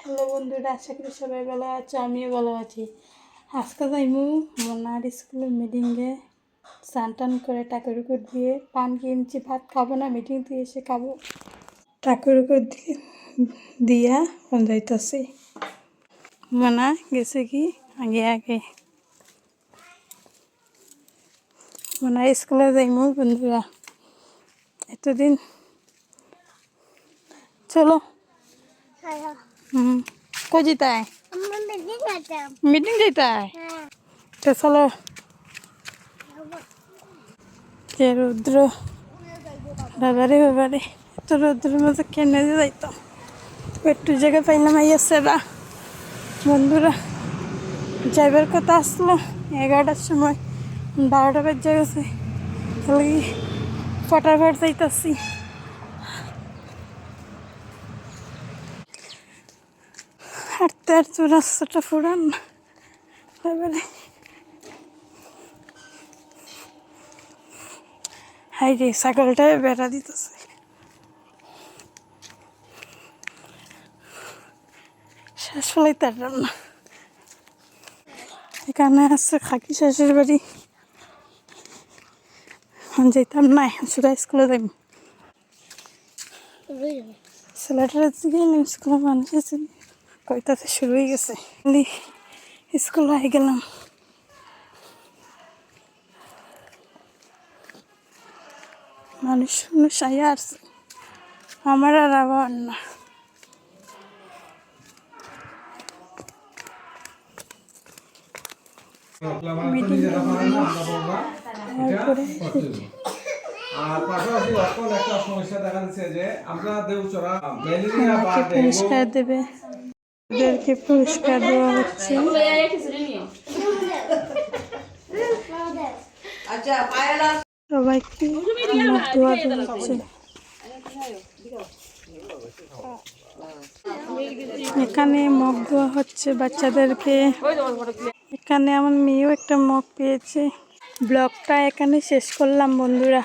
Hello বন্ধুরা, আশা করি সবাই ভালো আছো, আমিও ভালো আছি। আজকে যাইমু মনার স্কুলের মিটিংয়ে। স্নান টান করে টাকুর দিয়ে পান কিনছি, ভাত খাবো না, মিটিং দিয়ে এসে খাবো। টাকুর দিয়া ফোন যাইতেছি। মনা গেছে কি আগে আগে। মনা স্কুলে যাইমু বন্ধুরা, এতদিন চলো। কই যেতায়? মিটিং যেতায় তো চলো। যে রৌদ্র, বাবারে বাবারে, এত রৌদ্রের মধ্যে কেনে যাইতাম। একটু জায়গা পাইলাম আইয়াছে না বন্ধুরা। যাইবার কথা আসলো 11টার সময়, 12টা বেজে গেছে। তাহলে ফটাফট যাইতাছি। হাঁটতে হাঁটতে রাস্তাটা ফুরান এবারে। হাই রে, ছাগলটা বেড়া দিতেছে। শ্বাস ফেলাইতে পারলাম না। এখানে আছে খাকি শাশুর বাড়ি। যেতাম না, শুধু স্কুলে যাইব। ছেলেটার দিকে স্কুলে মানুষ আছে, কয়টাতে শুরু হয়ে গেছে। স্কুল হয়ে গেলাম। মানুষ মানুষ আইয়া আসছে, আমার আর আবার না। পুরস্কার দেবে, ওদেরকে পুরস্কার দেওয়া হচ্ছে। সবাইকে মুখ ধোয়া হচ্ছে। এখানে মগ দেওয়া হচ্ছে বাচ্চাদেরকে। এখানে আমার মেয়েও একটা মগ পেয়েছে। ব্লগটা এখানে শেষ করলাম বন্ধুরা।